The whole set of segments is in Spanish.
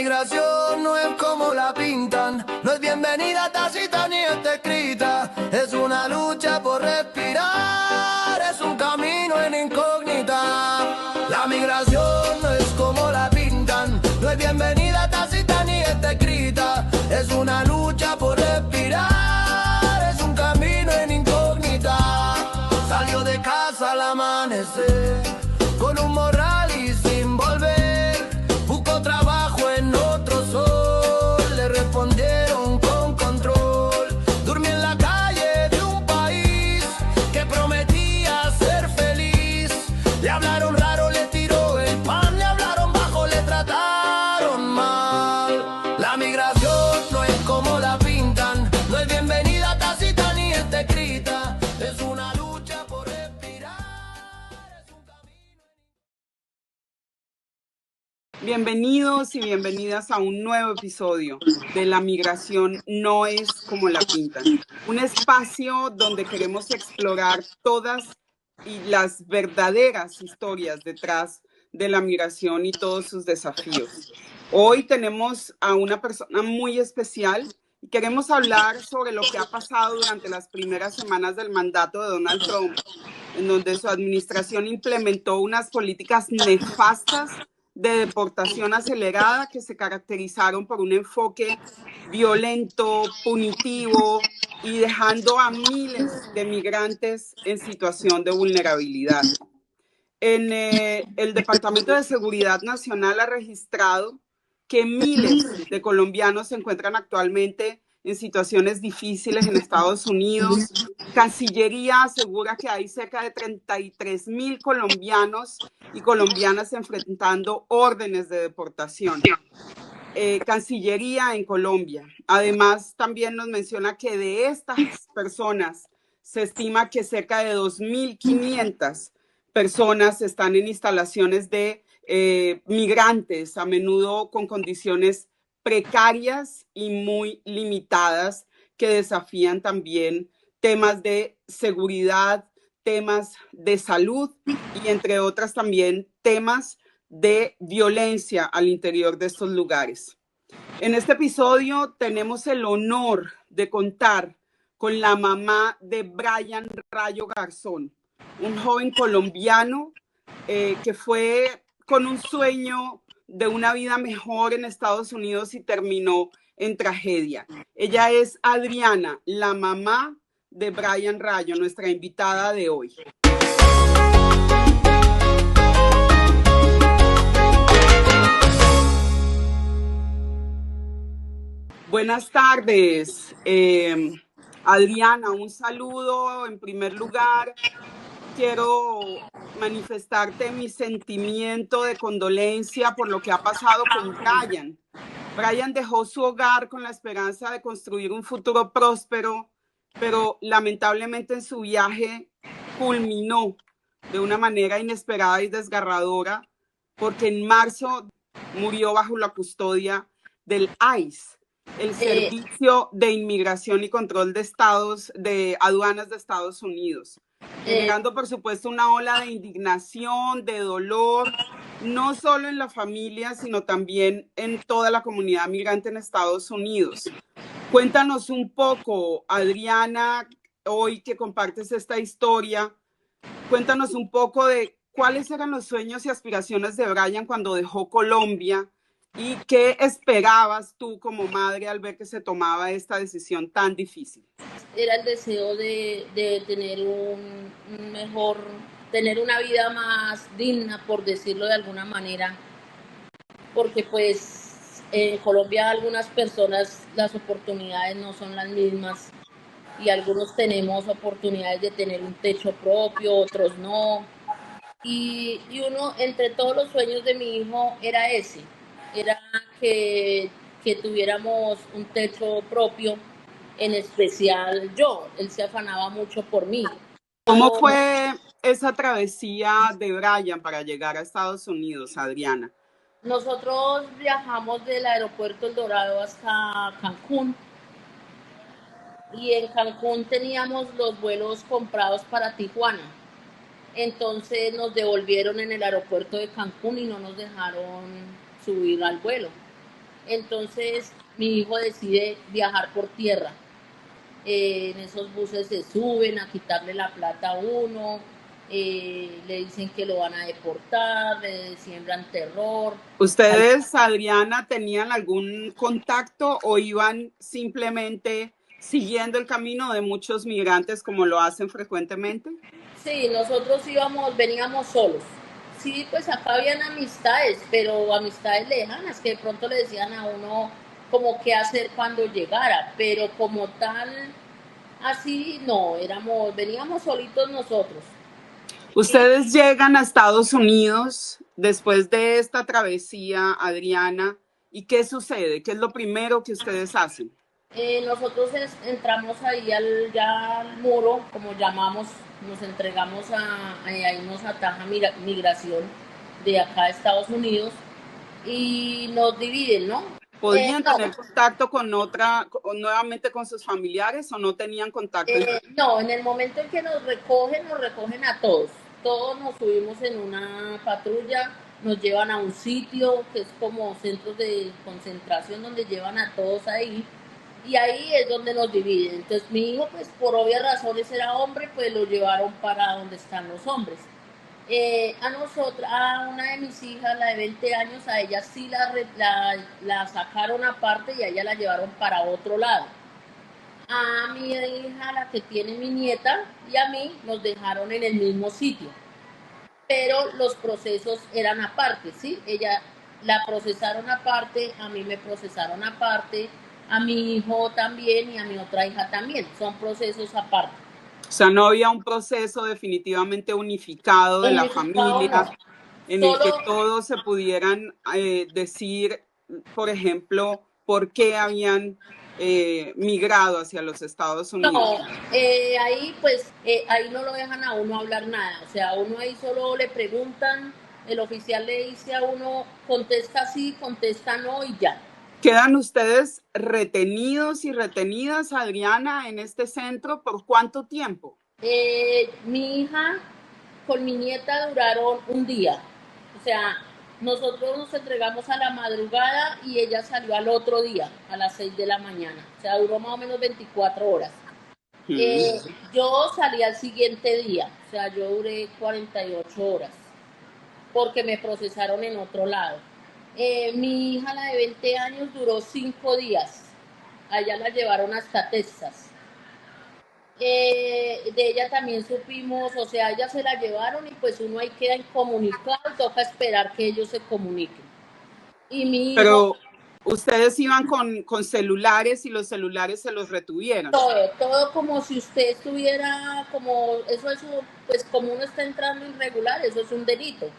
migración no es como la pintan, no es bienvenida tácita ni está escrita. Es una lucha por respirar, es un camino en incógnita. La migración no es como la pintan, no es bienvenida tácita ni está escrita. Es una lucha por respirar, es un camino en incógnita. Salió de casa al amanecer, con un morral y sin volver. Buscó trabajo en otro sol, le respondieron con control. Durmió en la calle de un país que prometía ser feliz. Le hablaron raro, le tiró el pan, le hablaron bajo, le trataron mal. La migración no es como la pintan, no es bienvenida tácita ni está escrita. Es una lucha por respirar, es un camino. Bienvenidos y bienvenidas a un nuevo episodio de La migración no es como la pintan. Un espacio donde queremos explorar todas y las verdaderas historias detrás de la migración y todos sus desafíos. Hoy tenemos a una persona muy especial y queremos hablar sobre lo que ha pasado durante las primeras semanas del mandato de Donald Trump, en donde su administración implementó unas políticas nefastas de deportación acelerada que se caracterizaron por un enfoque violento, punitivo y dejando a miles de migrantes en situación de vulnerabilidad. El Departamento de Seguridad Nacional ha registrado que miles de colombianos se encuentran actualmente en situaciones difíciles en Estados Unidos. Cancillería asegura que hay cerca de 33,000 colombianos y colombianas enfrentando órdenes de deportación. Cancillería en Colombia. Además, también nos menciona que de estas personas se estima que cerca de 2.500 personas están en instalaciones de migrantes, a menudo con condiciones precarias y muy limitadas, que desafían también temas de seguridad, temas de salud y entre otras también temas de violencia al interior de estos lugares. En este episodio tenemos el honor de contar con la mamá de Brian Rayo Garzón, un joven colombiano que fue con un sueño de una vida mejor en Estados Unidos y terminó en tragedia. Ella es Adriana, la mamá de Brian Rayo, nuestra invitada de hoy. Buenas tardes, Adriana, un saludo en primer lugar. Quiero manifestarte mi sentimiento de condolencia por lo que ha pasado con Brian. Brian dejó su hogar con la esperanza de construir un futuro próspero, pero lamentablemente en su viaje culminó de una manera inesperada y desgarradora, porque en marzo murió bajo la custodia del ICE, el Servicio de Inmigración y Control de Aduanas de Estados Unidos, generando por supuesto una ola de indignación, de dolor, no solo en la familia, sino también en toda la comunidad migrante en Estados Unidos. Cuéntanos un poco, Adriana, hoy que compartes esta historia, cuéntanos un poco de cuáles eran los sueños y aspiraciones de Brian cuando dejó Colombia y qué esperabas tú como madre al ver que se tomaba esta decisión tan difícil. Era el deseo de tener tener una vida más digna, por decirlo de alguna manera, porque pues en Colombia algunas personas las oportunidades no son las mismas y algunos tenemos oportunidades de tener un techo propio, otros no, y uno, entre todos los sueños de mi hijo era ese, era que tuviéramos un techo propio, en especial yo. Él se afanaba mucho por mí. ¿Cómo fue esa travesía de Brian para llegar a Estados Unidos, Adriana? Nosotros viajamos del aeropuerto El Dorado hasta Cancún, y en Cancún teníamos los vuelos comprados para Tijuana. Entonces nos devolvieron en el aeropuerto de Cancún y no nos dejaron subir al vuelo. Entonces mi hijo decide viajar por tierra. En esos buses se suben a quitarle la plata a uno, le dicen que lo van a deportar, le siembran terror. ¿Ustedes, Adriana, tenían algún contacto o iban simplemente siguiendo el camino de muchos migrantes como lo hacen frecuentemente? Sí, nosotros veníamos solos. Sí, pues acá habían amistades, pero amistades lejanas que de pronto le decían a uno como qué hacer cuando llegara, pero como tal, así no, veníamos solitos nosotros. Ustedes llegan a Estados Unidos después de esta travesía, Adriana, ¿y qué sucede? ¿Qué es lo primero que ustedes hacen? Nosotros entramos ahí ya al muro, como llamamos, nos entregamos ahí nos ataja migración de acá a Estados Unidos y nos dividen, ¿no? ¿Podían No, tener contacto nuevamente con sus familiares o no tenían contacto? no, en el momento en que nos recogen a todos. Todos nos subimos en una patrulla, nos llevan a un sitio que es como centros de concentración donde llevan a todos ahí y ahí es donde nos dividen. Entonces mi hijo, pues por obvias razones era hombre, pues lo llevaron para donde están los hombres. A una de mis hijas, la de 20 años, a ella sí la sacaron aparte y a ella la llevaron para otro lado. A mi hija, la que tiene mi nieta, y a mí nos dejaron en el mismo sitio, pero los procesos eran aparte, ¿sí? Ella la procesaron aparte, a mí me procesaron aparte, a mi hijo también y a mi otra hija también, son procesos aparte. O sea, no había un proceso definitivamente unificado de la Unificado no, familia en el solo que todos se pudieran decir, por ejemplo, por qué habían migrado hacia los Estados Unidos. no, ahí pues, ahí no lo dejan a uno hablar nada, o sea, a uno ahí solo le preguntan, el oficial le dice a uno, contesta sí, contesta no y ya. ¿Quedan ustedes retenidos y retenidas, Adriana, en este centro? ¿Por cuánto tiempo? Mi hija con mi nieta duraron un día, o sea, nosotros nos entregamos a la madrugada y ella salió al otro día, a las 6 de la mañana, o sea, duró más o menos 24 horas. Yo salí al siguiente día, o sea, yo duré 48 horas, porque me procesaron en otro lado. Mi hija, la de 20 años, duró 5 días, allá la llevaron hasta Texas. De ella también supimos, o sea, ella se la llevaron y pues uno ahí queda incomunicado y toca esperar que ellos se comuniquen. Y mi hijo... Pero ustedes iban con celulares y los celulares se los retuvieron. Todo como si usted estuviera, pues como uno está entrando irregular, eso es un delito.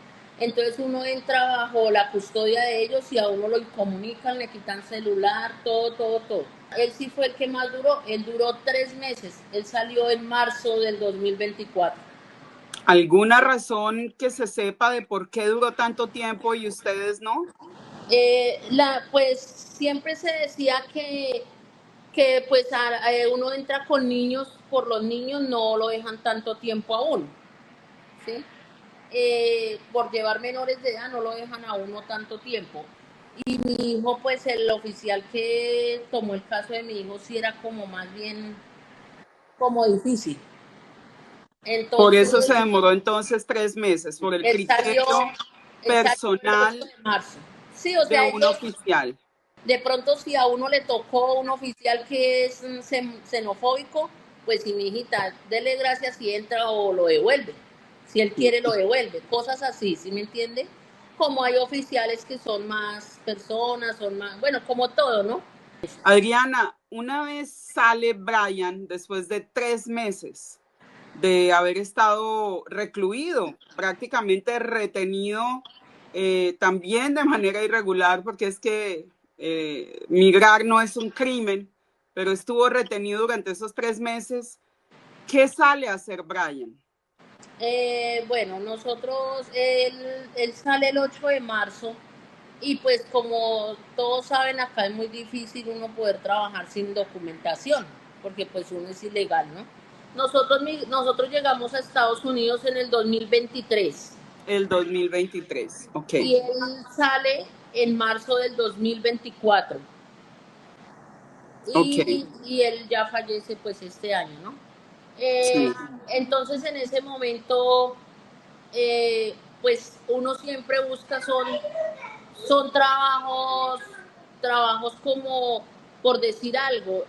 Entonces uno entra bajo la custodia de ellos y a uno lo incomunican, le quitan celular, todo. Él sí fue el que más duró, él duró 3 meses, él salió en marzo del 2024. ¿Alguna razón que se sepa de por qué duró tanto tiempo y ustedes no? Pues siempre se decía que pues uno entra con niños, por los niños no lo dejan tanto tiempo a uno, ¿sí? Por llevar menores de edad no lo dejan a uno tanto tiempo. Y mi hijo, pues el oficial que tomó el caso de mi hijo sí era como más bien como difícil. Entonces, por eso se demoró entonces 3 meses, por el criterio personal de marzo. Sí, o sea, de un oficial. De pronto si a uno le tocó un oficial que es xenofóbico, pues si mi hijita, dele gracias si entra o lo devuelve. Si él quiere lo devuelve. Cosas así, ¿sí me entiende? Como hay oficiales que son más personas, son más, bueno, como todo, ¿no? Adriana, una vez sale Brian después de 3 meses de haber estado recluido, prácticamente retenido, también de manera irregular, porque es que migrar no es un crimen, pero estuvo retenido durante esos 3 meses. ¿Qué sale a hacer Brian? Bueno, él sale el 8 de marzo y pues como todos saben, acá es muy difícil uno poder trabajar sin documentación, porque pues uno es ilegal, ¿no? Nosotros llegamos a Estados Unidos en el 2023. El 2023, ok. Y él sale en marzo del 2024. Ok, Y él ya fallece pues este año, ¿no? sí. Entonces en ese momento, pues uno siempre busca son trabajos como, por decir algo,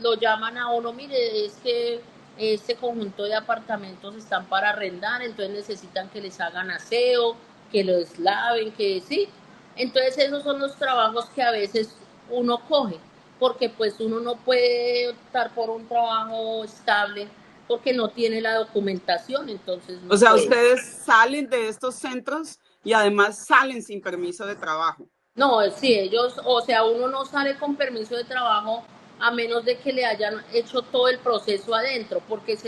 lo llaman a uno, mire, es que este conjunto de apartamentos están para arrendar, entonces necesitan que les hagan aseo, que los laven, que sí. Entonces esos son los trabajos que a veces uno coge, porque pues uno no puede optar por un trabajo estable porque no tiene la documentación, entonces O no sea, puede. ustedes salen de estos centros y además salen sin permiso de trabajo. No, sí, ellos, o sea, uno no sale con permiso de trabajo a menos de que le hayan hecho todo el proceso adentro, porque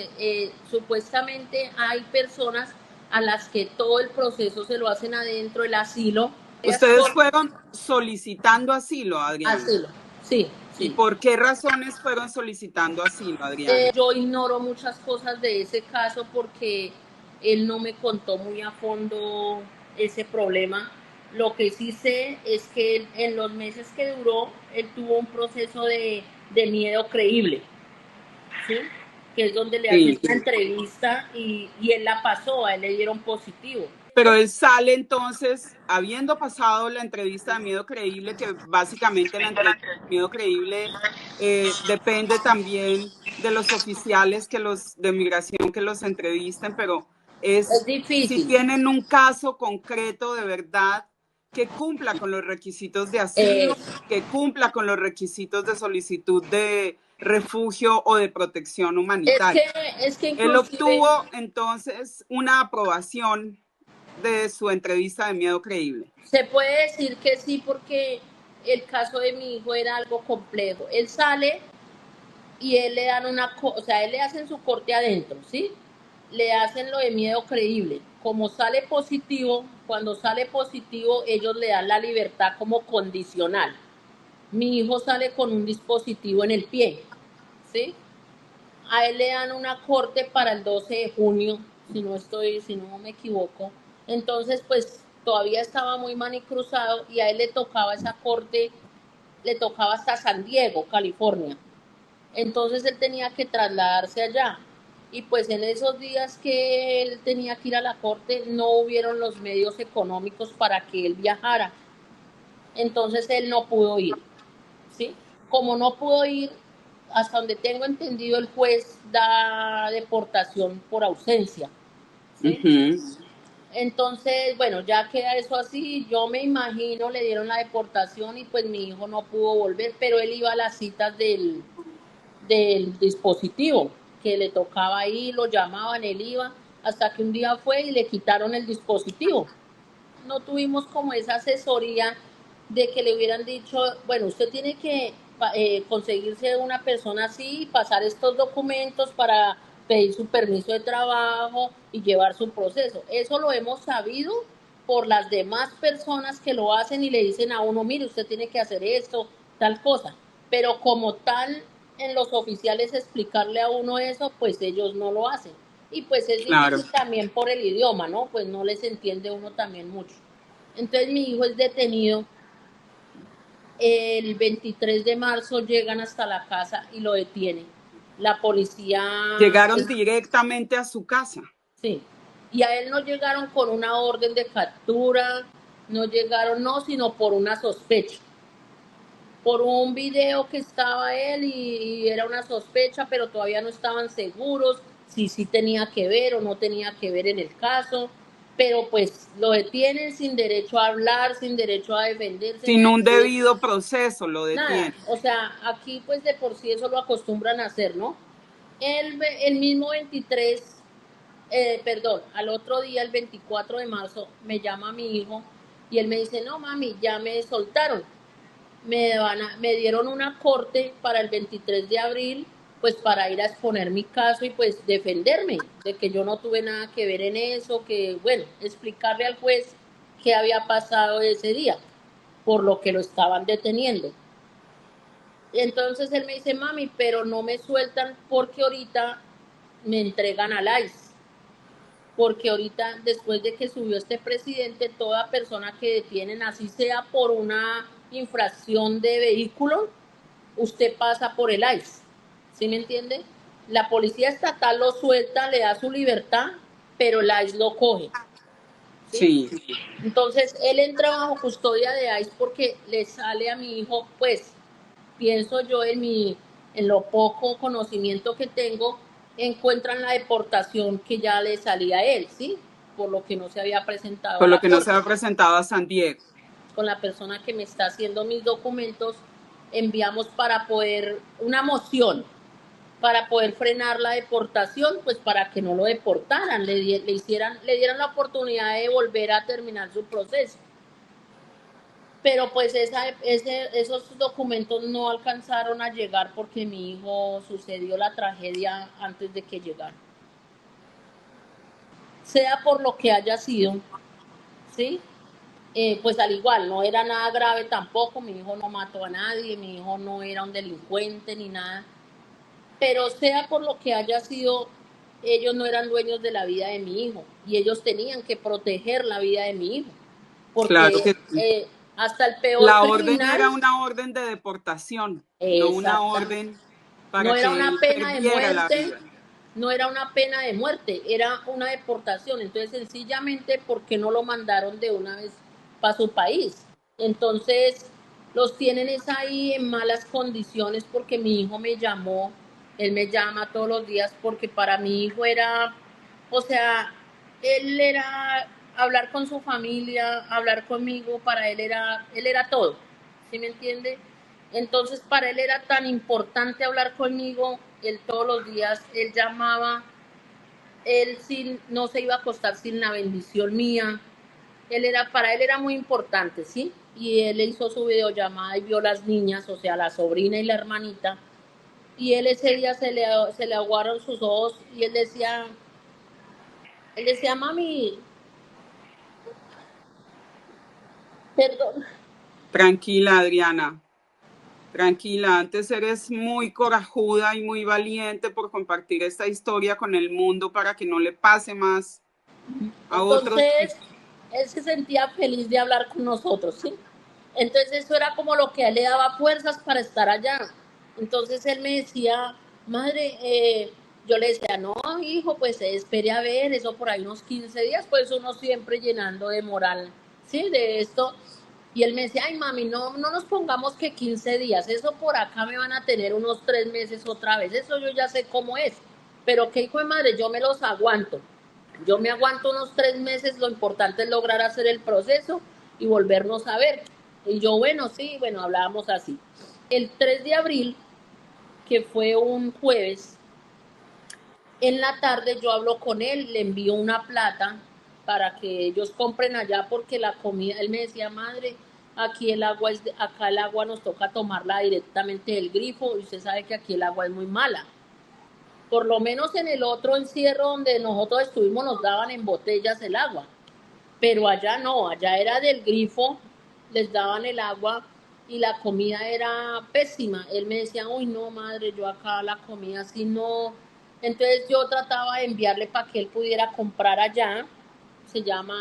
supuestamente hay personas a las que todo el proceso se lo hacen adentro, el asilo. Ustedes fueron solicitando asilo, Adriana. Asilo, sí, ¿Y sí. por qué razones fueron solicitando asilo, Adriana? Yo ignoro muchas cosas de ese caso porque él no me contó muy a fondo ese problema. Lo que sí sé es que en los meses que duró, él tuvo un proceso de miedo creíble, ¿sí? Que es donde le hacen Sí. una entrevista y él la pasó, a él le dieron positivo. Pero él sale entonces, habiendo pasado la entrevista de miedo creíble, que básicamente la entrevista de miedo creíble depende también de los oficiales de migración que los entrevisten, pero Es si difícil. tienen un caso concreto de verdad que cumpla con los requisitos de asilo, que cumpla con los requisitos de solicitud de refugio o de protección Es que, humanitaria. es que Él inclusive obtuvo entonces una aprobación de su entrevista de miedo creíble. se puede decir que sí porque el caso de mi hijo era algo complejo. Él sale y él le dan o sea, él le hacen su corte adentro, ¿sí? Le hacen lo de miedo creíble. Como sale positivo, cuando sale positivo, ellos le dan la libertad como condicional. Mi hijo sale con un dispositivo en el pie, ¿sí? A él le dan una corte para el 12 de junio, si no me equivoco. Entonces, pues todavía estaba muy manicruzado y a él le tocaba esa corte, le tocaba hasta San Diego, California. Entonces él tenía que trasladarse allá. Y pues en esos días que él tenía que ir a la corte, no hubieron los medios económicos para que él viajara. Entonces él no pudo ir, ¿sí? Como no pudo ir, hasta donde tengo entendido, el juez da deportación por ausencia, ¿sí? Entonces, bueno, ya queda eso así. Yo me imagino, le dieron la deportación y pues mi hijo no pudo volver, pero él iba a las citas del dispositivo, que le tocaba ir, lo llamaban, él iba, hasta que un día fue y le quitaron el dispositivo. No tuvimos como esa asesoría de que le hubieran dicho, bueno, usted tiene que conseguirse una persona así, pasar estos documentos para pedir su permiso de trabajo y llevar su proceso. Eso lo hemos sabido por las demás personas que lo hacen y le dicen a uno, mire, usted tiene que hacer esto, tal cosa. Pero como tal, en los oficiales explicarle a uno eso, pues ellos no lo hacen. Y pues es Claro. difícil también por el idioma, ¿no? Pues no les entiende uno también mucho. Entonces mi hijo es detenido. El 23 de marzo llegan hasta la casa y lo detienen. La policía, Llegaron directamente a su casa. sí. Y a él no llegaron con una orden de captura, no llegaron, no, sino por una sospecha. Por un video que estaba él y era una sospecha, pero todavía no estaban seguros si sí tenía que ver o no tenía que ver en el caso, pero pues lo detienen sin derecho a hablar, sin derecho a defenderse, Sin ni a un decir debido proceso lo nada. detienen. O sea, aquí pues de por sí eso lo acostumbran a hacer, ¿no? El mismo 23, perdón, al otro día, el 24 de marzo, me llama mi hijo y él me dice, no mami, ya me soltaron, me dieron una corte para el 23 de abril, pues para ir a exponer mi caso y pues defenderme de que yo no tuve nada que ver en eso, que bueno, explicarle al juez qué había pasado ese día, por lo que lo estaban deteniendo. Entonces él me dice, mami, pero no me sueltan porque ahorita me entregan al ICE. porque ahorita después de que subió este presidente, toda persona que detienen, así sea por una infracción de vehículo, usted pasa por el ICE, ¿sí me entiende? La policía estatal lo suelta, le da su libertad, pero el ICE lo coge, ¿sí? Sí. Entonces, él entra bajo custodia de ICE porque le sale a mi hijo, pues, pienso yo en lo poco conocimiento que tengo, encuentran la deportación que ya le salía a él, ¿sí? Por lo que no se había presentado a Por lo la que no se corte. ha presentado a San Diego. Con la persona que me está haciendo mis documentos, enviamos para poder, una moción, para poder frenar la deportación, pues para que no lo deportaran, le dieran la oportunidad de volver a terminar su proceso. Pero pues esos documentos no alcanzaron a llegar porque mi hijo sucedió la tragedia antes de que llegara. Sea por lo que haya sido, ¿sí? Pues al igual, no era nada grave tampoco, mi hijo no mató a nadie, mi hijo no era un delincuente ni nada, pero sea por lo que haya sido, ellos no eran dueños de la vida de mi hijo y ellos tenían que proteger la vida de mi hijo, Claro porque que sí. hasta el peor La orden criminal, era una orden de deportación, no una exacta, orden no para era que una él pena de perdiera la muerte, vida. no era una pena de muerte, era una deportación. Entonces, sencillamente, ¿por qué no lo mandaron de una vez para su país? Entonces, los tienen es ahí en malas condiciones porque mi hijo me llamó, él me llama todos los días porque para mi hijo era, o sea, él era hablar con su familia, hablar conmigo, para él era todo, ¿sí me entiende? Entonces para él era tan importante hablar conmigo, él todos los días, él llamaba, no se iba a acostar sin la bendición mía, para él era muy importante, ¿sí? Y él hizo su videollamada y vio las niñas, o sea, la sobrina y la hermanita, y él ese día se le aguaron sus ojos y él decía, mami, perdón. Tranquila, Adriana. Tranquila, antes eres muy corajuda y muy valiente por compartir esta historia con el mundo para que no le pase más a otros. Entonces, él se sentía feliz de hablar con nosotros, ¿sí? Entonces eso era como lo que a él le daba fuerzas para estar allá. Entonces él me decía, madre, yo le decía, no, hijo, pues espere a ver, eso por ahí unos 15 días, pues uno siempre llenando de moral, ¿sí? De esto. Y él me decía, ay, mami, no nos pongamos que 15 días, eso por acá me van a tener unos 3 meses otra vez, eso yo ya sé cómo es. Pero qué hijo de madre, yo me los aguanto. Yo me aguanto unos 3 meses, lo importante es lograr hacer el proceso y volvernos a ver. Y yo, bueno, sí, bueno, hablábamos así. El 3 de abril, que fue un jueves, en la tarde yo hablo con él, le envío una plata para que ellos compren allá porque la comida, él me decía, madre, aquí el agua acá el agua nos toca tomarla directamente del grifo y usted sabe que aquí el agua es muy mala. Por lo menos en el otro encierro donde nosotros estuvimos nos daban en botellas el agua, pero allá no, allá era del grifo, les daban el agua y la comida era pésima. Él me decía, uy, no, madre, yo acá la comida así no. Entonces yo trataba de enviarle para que él pudiera comprar allá,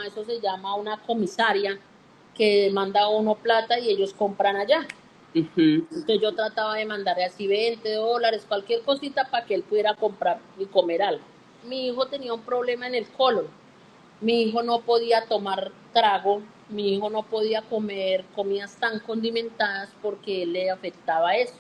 eso se llama una comisaria, que manda a uno plata y ellos compran allá. Entonces yo trataba de mandarle así $20, cualquier cosita para que él pudiera comprar y comer algo. Mi hijo tenía un problema en el colon, mi hijo no podía tomar trago, mi hijo no podía comer comidas tan condimentadas porque él le afectaba eso.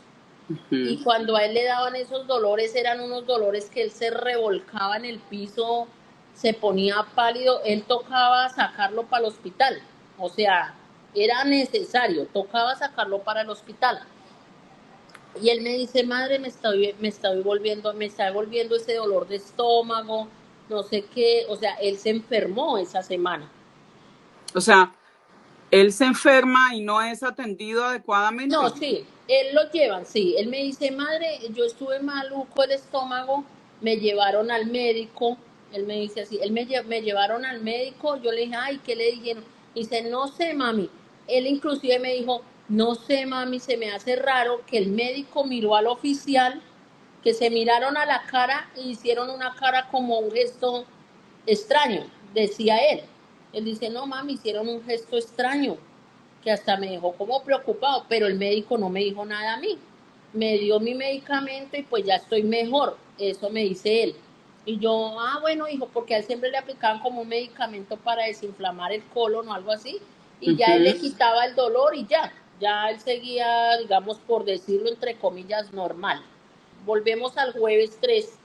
Y cuando a él le daban esos dolores, eran unos dolores que él se revolcaba en el piso, se ponía pálido, él tocaba sacarlo para el hospital. O sea, era necesario, tocaba sacarlo para el hospital. Y él me dice, madre, me está volviendo ese dolor de estómago, no sé qué, o sea, él se enfermó esa semana. O sea, él se enferma y no es atendido No, adecuadamente. sí, él lo llevan, sí. Él me dice, madre, yo estuve maluco el estómago, me llevaron al médico. Él me dice así, me llevaron al médico. Yo le dije, ay, ¿qué le dijeron? Dice, no sé, mami. Él inclusive me dijo, no sé, mami, se me hace raro que el médico miró al oficial, que se miraron a la cara y hicieron una cara como un gesto extraño, decía él. Él dice, no, mami, hicieron un gesto extraño, que hasta me dejó como preocupado, pero el médico no me dijo nada a mí. Me dio mi medicamento y pues ya estoy mejor, eso me dice él. Y yo, ah, bueno, hijo, porque a él siempre le aplicaban como un medicamento para desinflamar el colon o algo así, y ya él le quitaba el dolor y ya él seguía, digamos, por decirlo entre comillas, normal. Volvemos al jueves 3,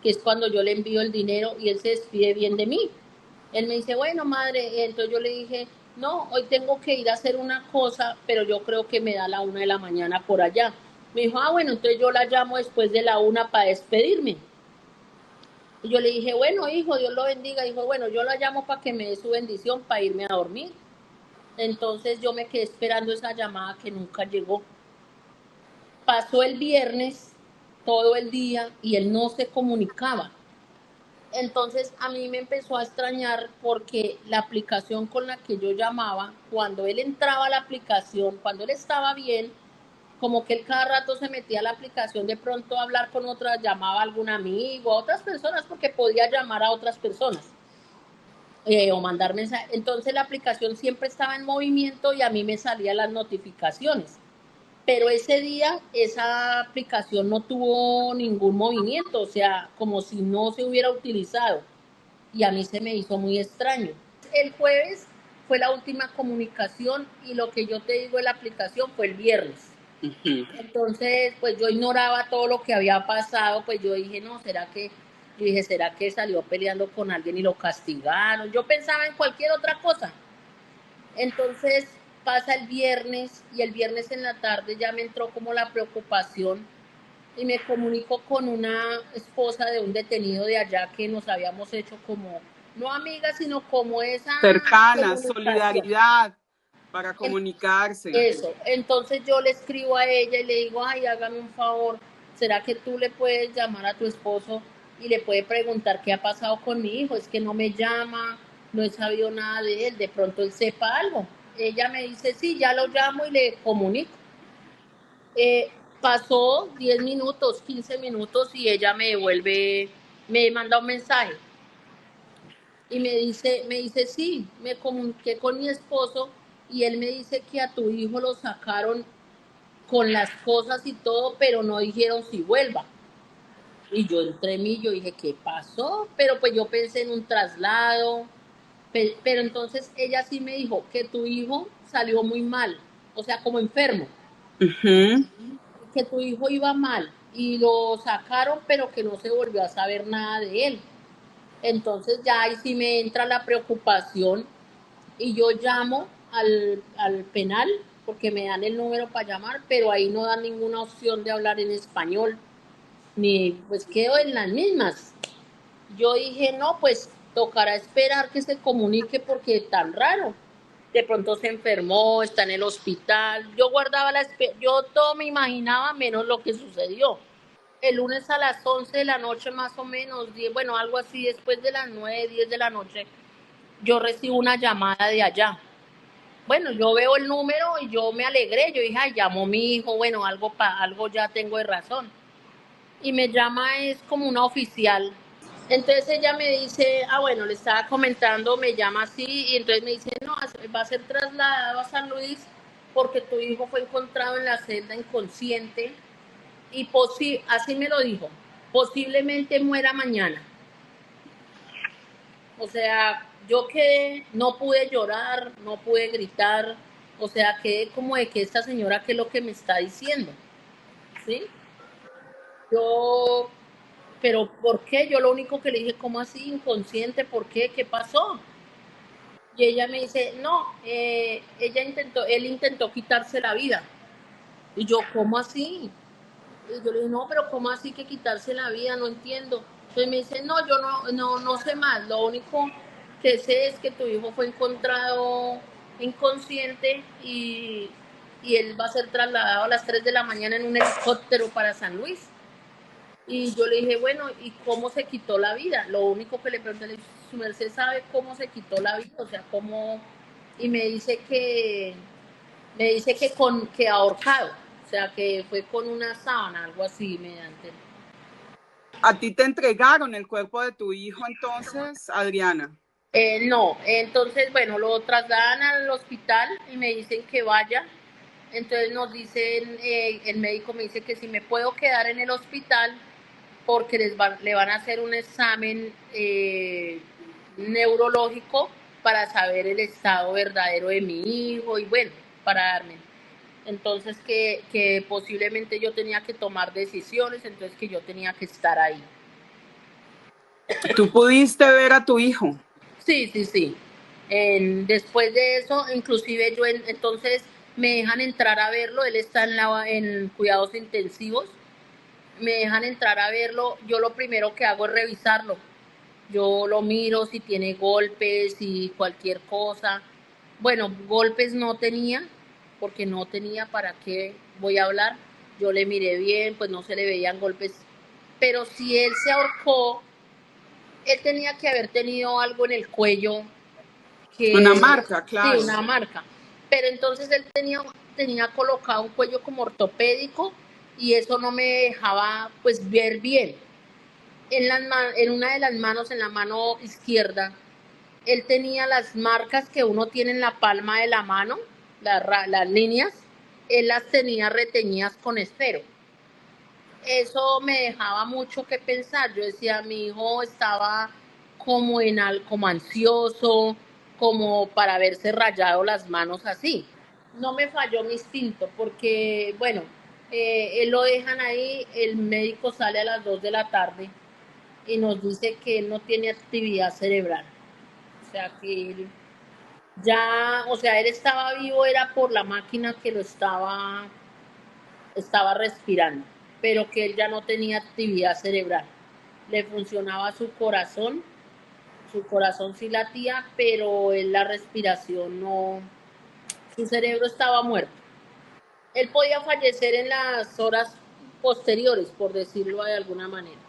que es cuando yo le envío el dinero y él se despide bien de mí. Él me dice, bueno, madre, entonces yo le dije, no, hoy tengo que ir a hacer una cosa, pero yo creo que me da la 1 de la mañana por allá. Me dijo, ah, bueno, entonces yo la llamo después de la 1 para despedirme. Y yo le dije, bueno, hijo, Dios lo bendiga. Dijo, bueno, yo la llamo para que me dé su bendición para irme a dormir. Entonces yo me quedé esperando esa llamada que nunca llegó. Pasó el viernes todo el día y él no se comunicaba. Entonces a mí me empezó a extrañar porque la aplicación con la que yo llamaba, cuando él entraba a la aplicación, cuando él estaba bien, como que él cada rato se metía a la aplicación de pronto a hablar con otras, llamaba a algún amigo, a otras personas, porque podía llamar a otras personas o mandar mensajes. Entonces la aplicación siempre estaba en movimiento y a mí me salían las notificaciones. Pero ese día esa aplicación no tuvo ningún movimiento, o sea, como si no se hubiera utilizado. Y a mí se me hizo muy extraño. El jueves fue la última comunicación y lo que yo te digo de la aplicación fue el viernes. Entonces, pues yo ignoraba todo lo que había pasado, pues yo dije, no, ¿será que salió peleando con alguien y lo castigaron? Yo pensaba en cualquier otra cosa. Entonces pasa el viernes y el viernes en la tarde ya me entró como la preocupación y me comunico con una esposa de un detenido de allá que nos habíamos hecho como, no amigas, sino como esa Cercanas, comunicación. solidaridad para comunicarse. Eso, entonces yo le escribo a ella y le digo, ay, hágame un favor, ¿será que tú le puedes llamar a tu esposo y le puede preguntar qué ha pasado con mi hijo? Es que no me llama, no he sabido nada de él, de pronto él sepa algo. Ella me dice, sí, ya lo llamo y le comunico. Pasó 10 minutos, 15 minutos y ella me devuelve, me manda un mensaje y me dice, sí, me comuniqué con mi esposo y él me dice que a tu hijo lo sacaron con las cosas y todo, pero no dijeron si vuelva. Y yo entre mí, yo dije, ¿qué pasó? Pero pues yo pensé en un traslado, pero entonces ella sí me dijo que tu hijo salió muy mal, o sea, como enfermo, que tu hijo iba mal y lo sacaron, pero que no se volvió a saber nada de él. Entonces ya ahí sí me entra la preocupación y yo llamo al penal porque me dan el número para llamar, pero ahí no dan ninguna opción de hablar en español, ni pues quedo en las mismas. Yo dije, no, pues tocará esperar que se comunique porque tan raro. De pronto se enfermó, está en el hospital. Yo guardaba yo todo me imaginaba menos lo que sucedió. El lunes a las 11 de la noche más o menos, bueno, algo así, después de las 9 10 de la noche, yo recibo una llamada de allá. Bueno, yo veo el número y yo me alegré, yo dije, ay, llamó mi hijo, bueno, algo ya tengo de razón. Y me llama, es como una oficial. Entonces ella me dice, ah, bueno, le estaba comentando, me llama así, y entonces me dice, no, va a ser trasladado a San Luis porque tu hijo fue encontrado en la celda inconsciente y así me lo dijo, posiblemente muera mañana. O sea, yo quedé, no pude llorar, no pude gritar, o sea, quedé como de que esta señora, ¿qué es lo que me está diciendo? ¿Sí? Yo, pero ¿por qué? Yo lo único que le dije, ¿cómo así? Inconsciente, ¿por qué? ¿Qué pasó? Y ella me dice, no, él intentó quitarse la vida. Y yo, ¿cómo así? Y yo le dije, no, pero ¿cómo así que quitarse la vida? No entiendo. Entonces me dice, no, yo no sé más. Lo único que sé es que tu hijo fue encontrado inconsciente y él va a ser trasladado a las 3 de la mañana en un helicóptero para San Luis. Y yo le dije, bueno, ¿y cómo se quitó la vida? Lo único que le pregunté, su merced sabe cómo se quitó la vida, o sea, cómo... Y me dice que ahorcado, o sea, que fue con una sábana, algo así, mediante. ¿A ti te entregaron el cuerpo de tu hijo entonces, Adriana? No, entonces, bueno, lo trasladan al hospital y me dicen que vaya. Entonces nos dicen, el médico me dice que si me puedo quedar en el hospital porque le van a hacer un examen neurológico para saber el estado verdadero de mi hijo y bueno, para darme. Entonces que posiblemente yo tenía que tomar decisiones, entonces que yo tenía que estar ahí. ¿Tú pudiste ver a tu hijo? Sí, sí, sí. Después de eso, inclusive entonces me dejan entrar a verlo, él está en cuidados intensivos, me dejan entrar a verlo, yo lo primero que hago es revisarlo, yo lo miro si tiene golpes y cualquier cosa. Bueno, golpes no tenía, porque no tenía para qué voy a hablar, yo le miré bien, pues no se le veían golpes, pero si él se ahorcó, él tenía que haber tenido algo en el cuello Una que marca, sí, claro. una marca. Pero entonces él tenía colocado un cuello como ortopédico y eso no me dejaba pues ver bien. En una de las manos, en la mano izquierda, él tenía las marcas que uno tiene en la palma de la mano, las líneas, él las tenía reteñidas con esfero. Eso me dejaba mucho que pensar. Yo decía, mi hijo estaba como ansioso, como para haberse rayado las manos así. No me falló mi instinto porque, bueno, él lo dejan ahí, el médico sale a las 2 de la tarde y nos dice que él no tiene actividad cerebral. O sea, que él ya, o sea, él estaba vivo, era por la máquina que lo estaba respirando, pero que él ya no tenía actividad cerebral. Le funcionaba su corazón sí latía, pero él la respiración no, su cerebro estaba muerto. Él podía fallecer en las horas posteriores, por decirlo de alguna manera.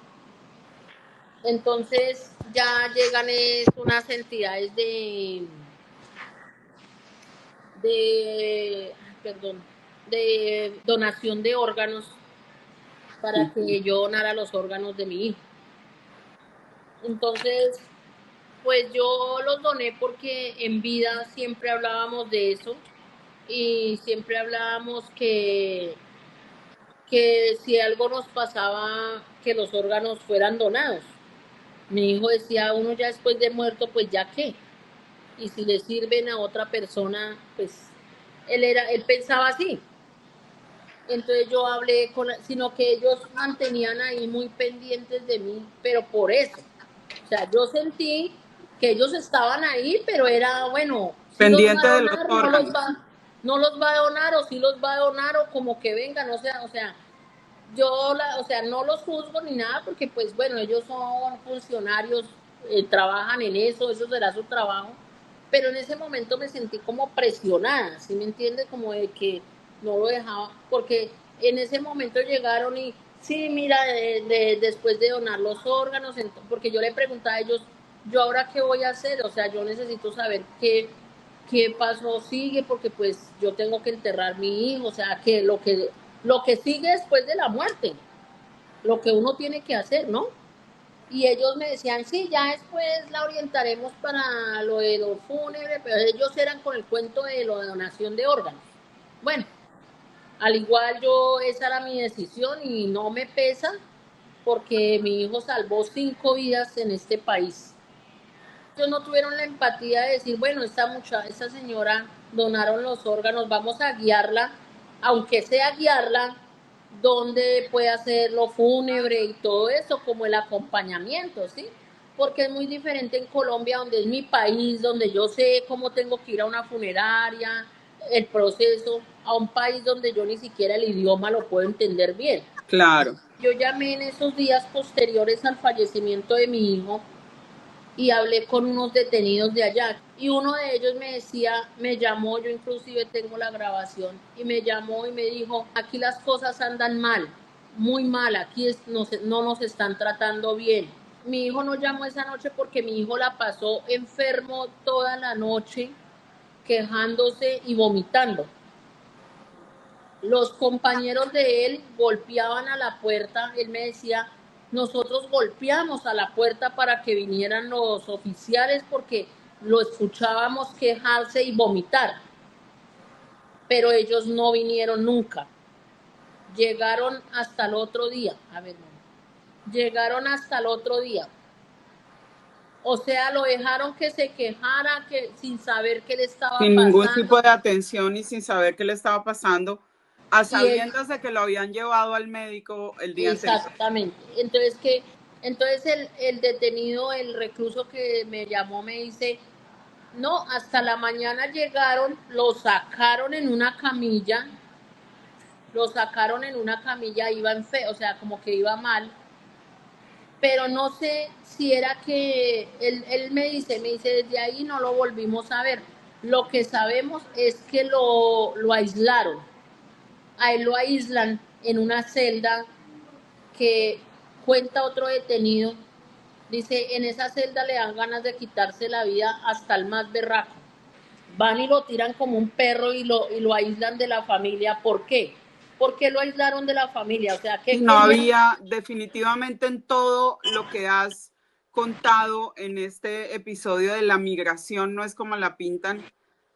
Entonces ya llegan unas entidades de, perdón, de donación de órganos para que yo donara los órganos de mi hijo. Entonces, pues yo los doné porque en vida siempre hablábamos de eso y siempre hablábamos que si algo nos pasaba, que los órganos fueran donados. Mi hijo decía, uno ya después de muerto, pues ya qué. Y si le sirven a otra persona, pues él pensaba así. Entonces yo hablé sino que ellos mantenían ahí muy pendientes de mí, pero por eso. O sea, yo sentí que ellos estaban ahí, pero era, bueno, si los va Pendiente a de los donar, órganos. no los va a donar, o si los va a donar, o como que vengan, o sea, o sea, no los juzgo ni nada, porque pues bueno, ellos son funcionarios, trabajan en eso será su trabajo, pero en ese momento me sentí como presionada, ¿sí me entiende? Como de que no lo dejaba, porque en ese momento llegaron y, sí, mira, después de donar los órganos, porque yo le preguntaba a ellos, ¿yo ahora qué voy a hacer? O sea, yo necesito saber qué paso sigue, porque pues yo tengo que enterrar a mi hijo, o sea, que lo que sigue después de la muerte, lo que uno tiene que hacer, ¿no? Y ellos me decían, sí, ya después la orientaremos para lo de los fúnebres, pero ellos eran con el cuento de lo de donación de órganos. Bueno, al igual yo, esa era mi decisión y no me pesa porque mi hijo salvó 5 vidas en este país. Ellos no tuvieron la empatía de decir, bueno, esta señora donaron los órganos, vamos a guiarla, aunque sea guiarla, donde puede hacer lo fúnebre y todo eso, como el acompañamiento, ¿sí? Porque es muy diferente en Colombia, donde es mi país, donde yo sé cómo tengo que ir a una funeraria, el proceso, a un país donde yo ni siquiera el idioma lo puedo entender bien. Claro. Yo llamé en esos días posteriores al fallecimiento de mi hijo y hablé con unos detenidos de allá y uno de ellos me decía, me llamó, yo inclusive tengo la grabación, y me llamó y me dijo, aquí las cosas andan mal, muy mal, aquí no nos están tratando bien. Mi hijo no llamó esa noche porque mi hijo la pasó enfermo toda la noche, quejándose y vomitando. Los compañeros de él golpeaban a la puerta, él me decía, nosotros golpeamos a la puerta para que vinieran los oficiales porque lo escuchábamos quejarse y vomitar, pero ellos no vinieron nunca. Llegaron hasta el otro día. A ver, no. Llegaron hasta el otro día. O sea, lo dejaron que se quejara, que sin saber qué le estaba Sin ningún pasando. tipo de atención y sin saber qué le estaba pasando, a Y sabiendas de que lo habían llevado al médico el día anterior. exactamente. Entonces el detenido, el recluso que me llamó, me dice, no, hasta la mañana llegaron, lo sacaron en una camilla, iba o sea, como que iba mal, pero no sé si era que él me dice, desde ahí no lo volvimos a ver. Lo que sabemos es que lo aislaron. A él lo aíslan en una celda que cuenta otro detenido. Dice, en esa celda le dan ganas de quitarse la vida hasta el más berraco. Van y lo tiran como un perro y lo aíslan de la familia. ¿Por qué? ¿Por qué lo aislaron de la familia? O sea, ¿qué No querían? había, definitivamente en todo lo que has contado en este episodio de la migración, no es como la pintan.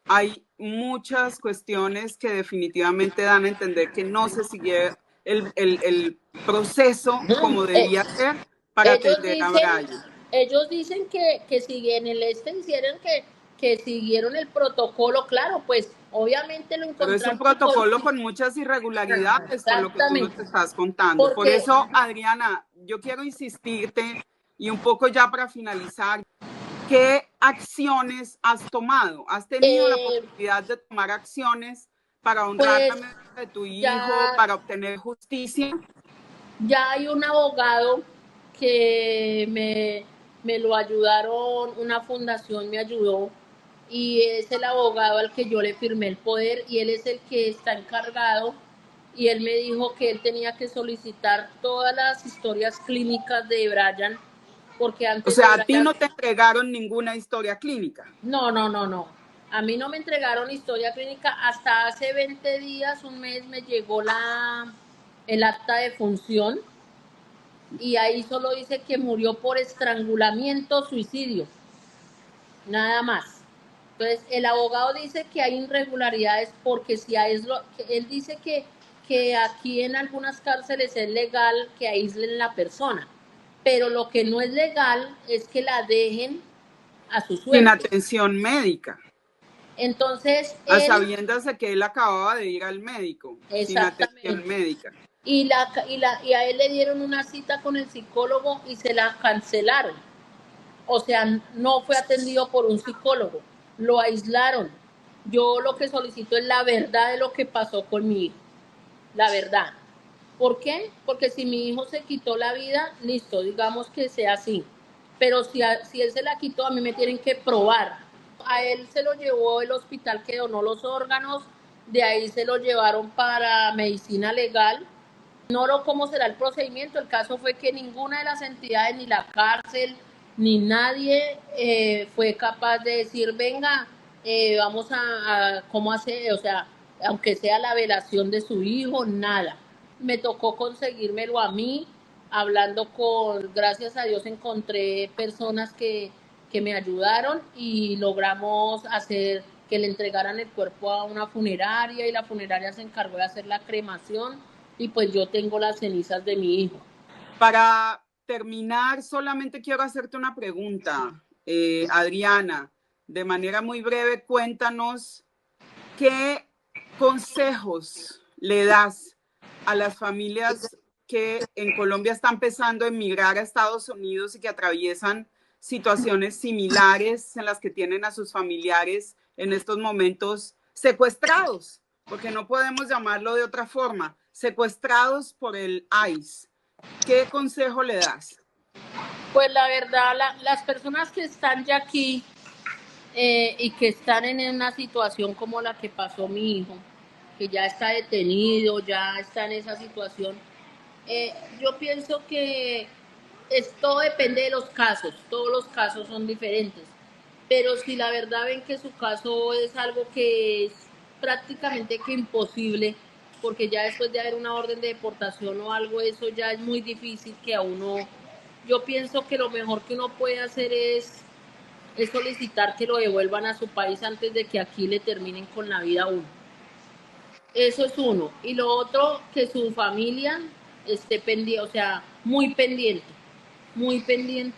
Hay muchas cuestiones que definitivamente dan a entender que no se siguió el proceso como debía ser para Ellos atender a dicen, Brian. que si en el hicieron que siguieron el protocolo, claro, pues obviamente lo Pero es un encontraron. protocolo con muchas irregularidades, por lo que tú nos Exactamente. estás contando. Por Porque eso, Adriana, yo quiero insistirte y un poco ya para finalizar, ¿qué acciones has tomado? ¿Has tenido la posibilidad de tomar acciones para honrar la pues memoria de tu hijo, ya, para obtener justicia? ya hay un abogado que me lo ayudaron, una fundación me ayudó y es el abogado al que yo le firmé el poder y él es el que está encargado y él me dijo que él tenía que solicitar todas las historias clínicas de Brian porque O antes de sea, a ti Brian, no te entregaron ninguna historia clínica. no. A mí no me entregaron historia clínica hasta hace 20 días, un mes me llegó el acta de función y ahí solo dice que murió por estrangulamiento, suicidio, nada más. Entonces, el abogado dice que hay irregularidades porque si él dice que aquí en algunas cárceles es legal que aíslen la persona, pero lo que no es legal es que la dejen a su Sin suerte. atención médica. Entonces, A él, sabiendas de que él acababa de ir al médico, sin atención exactamente, médica. y a él le dieron una cita con el psicólogo y se la cancelaron. O sea, no fue atendido por un psicólogo, lo aislaron. Yo lo que solicito es la verdad de lo que pasó con mi hijo, la verdad. ¿Por qué? Porque si mi hijo se quitó la vida, listo, digamos que sea así. Pero si él se la quitó, a mí me tienen que probar. A él se lo llevó el hospital que donó los órganos, de ahí se lo llevaron para medicina legal. Ignoro cómo será el procedimiento. El caso fue que ninguna de las entidades, ni la cárcel, ni nadie fue capaz de decir, venga, vamos cómo hacer, o sea, aunque sea la velación de su hijo, nada. Me tocó conseguírmelo a mí, gracias a Dios encontré personas que me ayudaron y logramos hacer que le entregaran el cuerpo a una funeraria y la funeraria se encargó de hacer la cremación y pues yo tengo las cenizas de mi hijo. Para terminar, solamente quiero hacerte una pregunta, Adriana. De manera muy breve, cuéntanos qué consejos le das a las familias que en Colombia están empezando a emigrar a Estados Unidos y que atraviesan situaciones similares en las que tienen a sus familiares en estos momentos secuestrados, porque no podemos llamarlo de otra forma, secuestrados por el ICE. ¿Qué consejo le das? Pues la verdad, las personas que están ya aquí y que están en una situación como la que pasó mi hijo, que ya está detenido, ya está en esa situación, yo pienso que todo depende de los casos, todos los casos son diferentes, pero si la verdad ven que su caso es algo que es prácticamente que imposible, porque ya después de haber una orden de deportación o algo, eso ya es muy difícil que a uno, yo pienso que lo mejor que uno puede hacer es solicitar que lo devuelvan a su país antes de que aquí le terminen con la vida a uno. Eso es uno. Y lo otro, que su familia esté pendiente, o sea, muy pendiente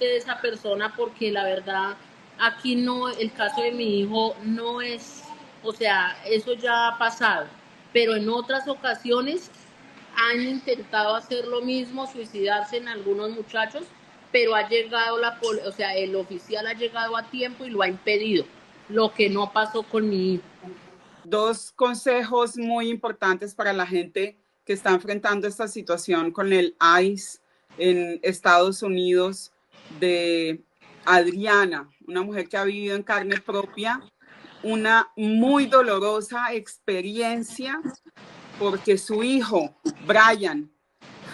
de esa persona, porque la verdad, aquí no, el caso de mi hijo no es, o sea, eso ya ha pasado, pero en otras ocasiones han intentado hacer lo mismo, suicidarse en algunos muchachos, pero ha llegado o sea, el oficial ha llegado a tiempo y lo ha impedido, lo que no pasó con mi hijo. Dos consejos muy importantes para la gente que está enfrentando esta situación con el ICE en Estados Unidos, de Adriana, una mujer que ha vivido en carne propia una muy dolorosa experiencia porque su hijo, Brian,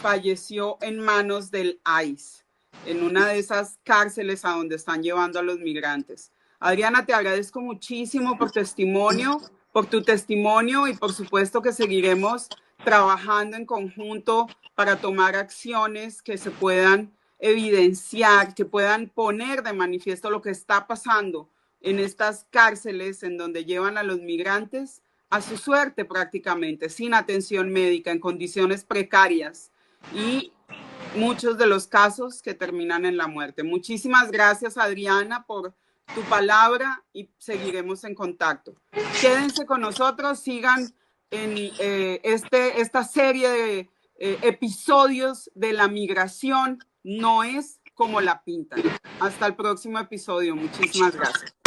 falleció en manos del ICE, en una de esas cárceles a donde están llevando a los migrantes. Adriana, te agradezco muchísimo por tu testimonio y por supuesto que seguiremos trabajando en conjunto para tomar acciones que se puedan evidenciar, que puedan poner de manifiesto lo que está pasando en estas cárceles en donde llevan a los migrantes a su suerte prácticamente, sin atención médica, en condiciones precarias y muchos de los casos que terminan en la muerte. Muchísimas gracias, Adriana, por tu palabra y seguiremos en contacto. Quédense con nosotros, sigan en esta serie de episodios de la migración no es como la pintan. Hasta el próximo episodio. Muchísimas gracias.